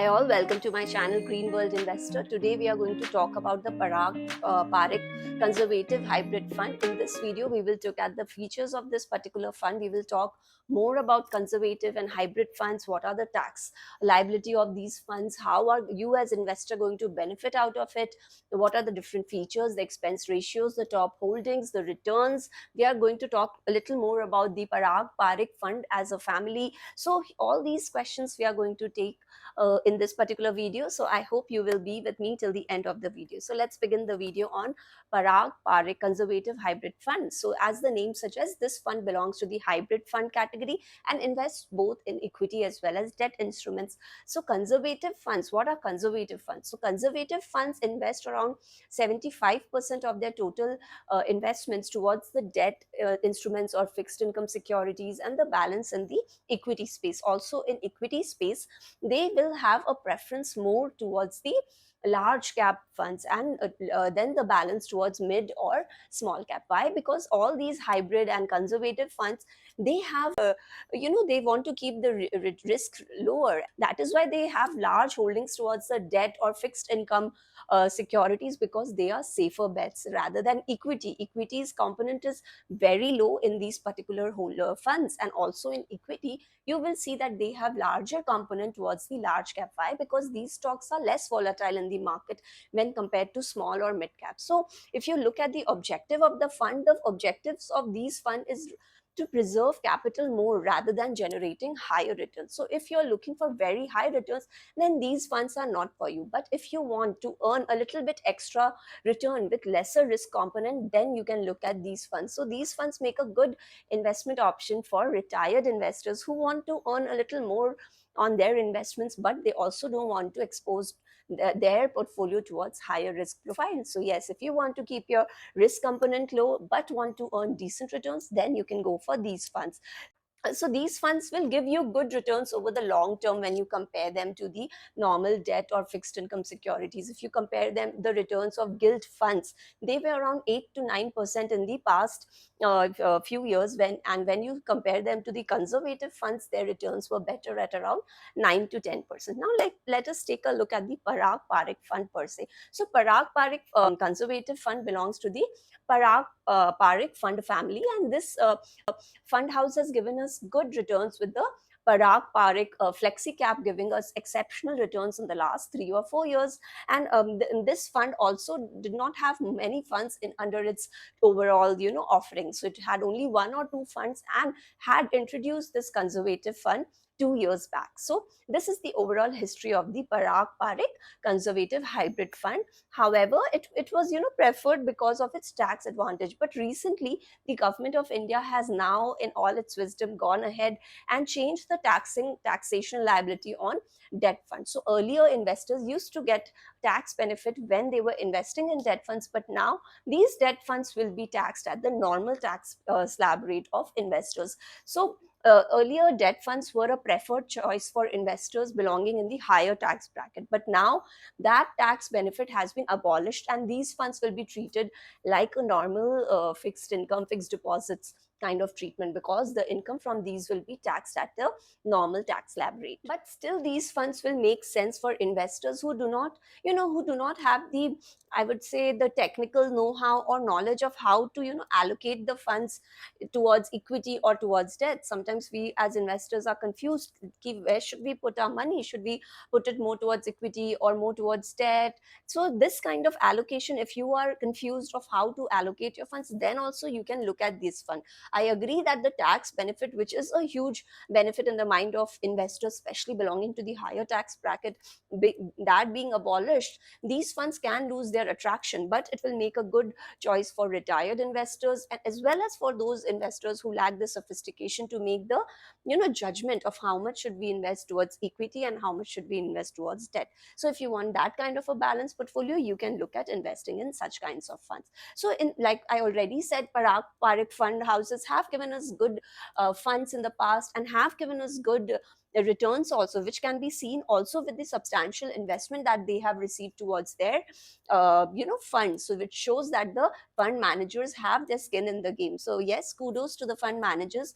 Hi all, welcome to my channel Green World Investor. Today we are going to talk about the Parag Parikh Conservative Hybrid Fund. In this video, we will look at the features of this particular fund. We will talk more about conservative and hybrid funds. What are the tax liability of these funds? How are you as investor going to benefit out of it? What are the different features, the expense ratios, the top holdings, the returns? We are going to talk a little more about the Parag Parikh Fund as a family. So all these questions we are going to take in this particular video. So I hope you will be with me till the end of the video. So let's begin the video on Parag Parikh Conservative Hybrid Fund. So as the name suggests, this fund belongs to the hybrid fund category and invests both in equity as well as debt instruments. So conservative funds, what are conservative funds? So conservative funds invest around 75% of their total investments towards the debt instruments or fixed income securities, and the balance in the equity space. Also in equity space, they will have a preference more towards the large cap funds, and then the balance towards mid or small cap. Why? Because all these hybrid and conservative funds, they have they want to keep the risk lower. That is why they have large holdings towards the debt or fixed income securities, because they are safer bets rather than equity. Equity's component is very low in these particular holder funds, and also in equity you will see that they have larger component towards the large cap. Why? Because these stocks are less volatile in the market when compared to small or mid cap. So if you look at the objective of the fund, the objectives of these fund is to preserve capital more rather than generating higher returns. So if you're looking for very high returns, then these funds are not for you. But if you want to earn a little bit extra return with lesser risk component, then you can look at these funds. So these funds make a good investment option for retired investors who want to earn a little more on their investments, but they also don't want to expose their portfolio towards higher risk profile. So yes, if you want to keep your risk component low but want to earn decent returns, then you can go for these funds. So these funds will give you good returns over the long term when you compare them to the normal debt or fixed income securities. If you compare them, the returns of gilt funds, they were around 8 to 9% in the past few years, when you compare them to the conservative funds, their returns were better at around 9 to 10%. Now let us take a look at the Parag Parikh fund per se. So Parag Parikh conservative fund belongs to the Parag Parikh fund family, and this fund house has given us good returns with the Parag Parikh Flexi Cap giving us exceptional returns in the last 3 or 4 years. And this fund also did not have many funds in under its overall offering. So it had only one or two funds and had introduced this conservative fund 2 years back. So this is the overall history of the Parag Parikh Conservative Hybrid Fund. However, it was preferred because of its tax advantage. But recently, the government of India has now, in all its wisdom, gone ahead and changed the taxation liability on debt funds. So earlier, investors used to get tax benefit when they were investing in debt funds, but now these debt funds will be taxed at the normal tax slab rate of investors. So earlier, debt funds were a preferred choice for investors belonging in the higher tax bracket, but now that tax benefit has been abolished, and these funds will be treated like a normal fixed income, fixed deposits kind of treatment, because the income from these will be taxed at the normal tax slab rate. But still, these funds will make sense for investors who do not have the, I would say, the technical know-how or knowledge of how to allocate the funds towards equity or towards debt. Sometimes we as investors are confused, where should we put our money? Should we put it more towards equity or more towards debt? So this kind of allocation, if you are confused of how to allocate your funds, then also you can look at this fund. I agree that the tax benefit, which is a huge benefit in the mind of investors, especially belonging to the higher tax bracket, that being abolished, these funds can lose their attraction, but it will make a good choice for retired investors, and as well as for those investors who lack the sophistication to make the judgment of how much should we invest towards equity and how much should we invest towards debt. So if you want that kind of a balanced portfolio, you can look at investing in such kinds of funds. So in, like I already said, Parag Parikh fund houses have given us good funds in the past and have given us good returns also, which can be seen also with the substantial investment that they have received towards their funds. So which shows that the fund managers have their skin in the game. So yes, kudos to the fund managers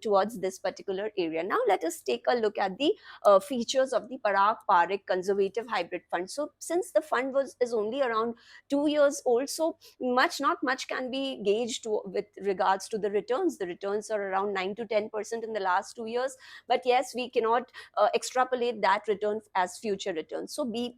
towards this particular area. Now let us take a look at the features of the Parag Parikh conservative hybrid fund. So since the fund is only around 2 years old, so not much can be gauged with regards to the returns. The returns are around 9 to 10% in the last 2 years, but yes, we cannot extrapolate that return as future returns. So be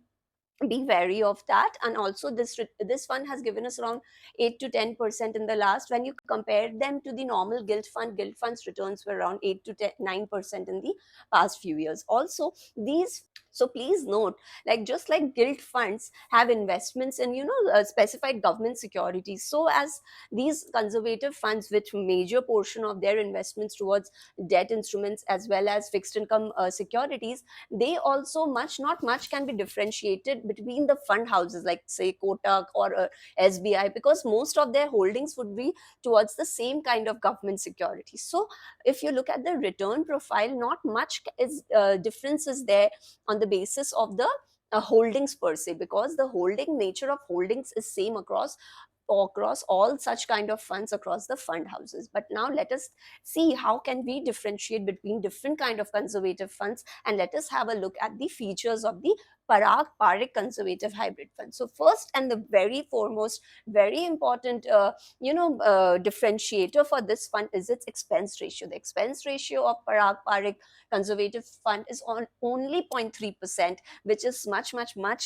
wary of that. And also this fund has given us around 8 to 10% in the last. When you compare them to the normal gilt funds returns were around 8 to 9% in the past few years. Also these, so please note, like just like gilt funds have investments in specified government securities, so as these conservative funds with major portion of their investments towards debt instruments as well as fixed income securities, they also not much can be differentiated between the fund houses like say Kotak or SBI, because most of their holdings would be towards the same kind of government securities. So if you look at the return profile, not much is difference is there on the basis of the holdings per se, because the holding nature of holdings is same across all such kind of funds across the fund houses. But now let us see how can we differentiate between different kind of conservative funds, and let us have a look at the features of the Parag Parikh conservative hybrid fund. So first and the very foremost, very important differentiator for this fund is its expense ratio. The expense ratio of Parag Parikh conservative fund is on only 0.3%, which is much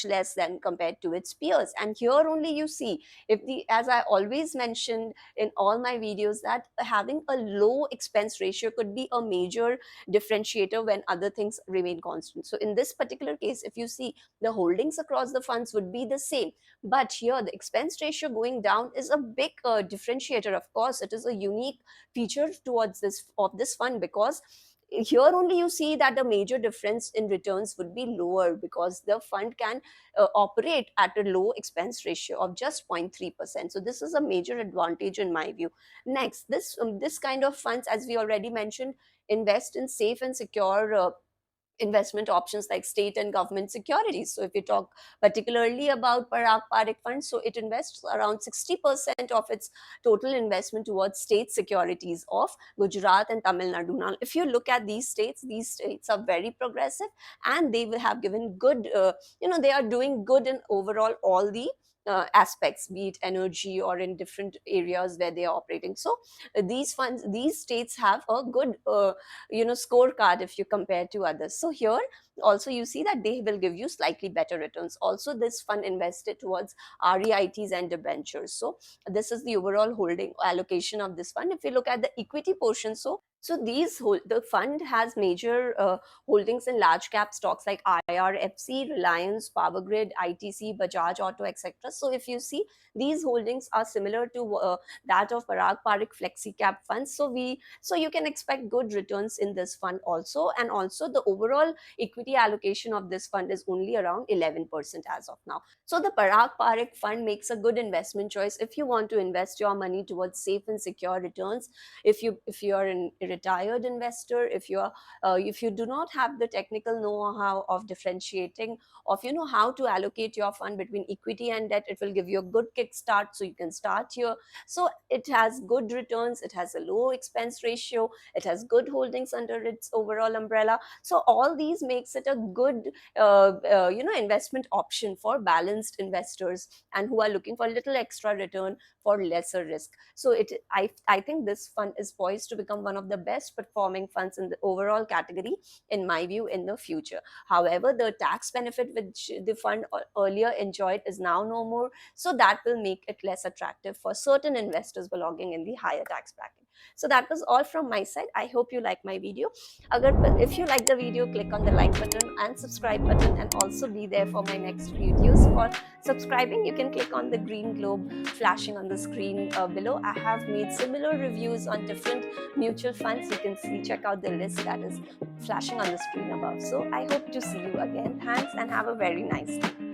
less than compared to its peers. And here only you see, if the, as I always mentioned in all my videos, that having a low expense ratio could be a major differentiator when other things remain constant. So in this particular case, if you see, the holdings across the funds would be the same, but here the expense ratio going down is a big differentiator. Of course, it is a unique feature towards this fund, because here only you see that the major difference in returns would be lower, because the fund can operate at a low expense ratio of just 0.3%. So this is a major advantage in my view. Next, this kind of funds, as we already mentioned, invest in safe and secure investment options like state and government securities. So if you talk particularly about Parag Parikh Fund, so it invests around 60% of its total investment towards state securities of Gujarat and Tamil Nadu. Now, if you look at these states are very progressive, and they will have given good, they are doing good in overall all the aspects, be it energy or in different areas where they are operating. So these states have a good scorecard if you compare to others. So here also you see that they will give you slightly better returns. Also this fund invested towards REITs and debentures. So this is the overall holding allocation of this fund. If you look at the equity portion, the fund has major holdings in large cap stocks like IRFC, Reliance, Power Grid, ITC, Bajaj Auto, etc. So if you see, these holdings are similar to that of Parag Parikh Flexi Cap funds. So you can expect good returns in this fund also. And also the overall equity allocation of this fund is only around 11% as of now. So the Parag Parikh fund makes a good investment choice if you want to invest your money towards safe and secure returns. If you are a retired investor, if you do not have the technical know-how of differentiating of how to allocate your fund between equity and debt, it will give you a good kickstart, so you can start here. So it has good returns, it has a low expense ratio, it has good holdings under its overall umbrella. So all these makes it a good investment option for balanced investors and who are looking for a little extra return for lesser risk. So I think this fund is poised to become one of the best performing funds in the overall category, in my view, in the future. However, the tax benefit which the fund earlier enjoyed is now no more, so that will make it less attractive for certain investors belonging in the higher tax bracket. So that was all from my side. I hope you like my video. If you like the video, click on the like button and subscribe button, and also be there for my next videos. For subscribing, you can click on the green globe flashing on the screen below. I have made similar reviews on different mutual funds. You can check out the list that is flashing on the screen above. So I hope to see you again. Thanks, and have a very nice day.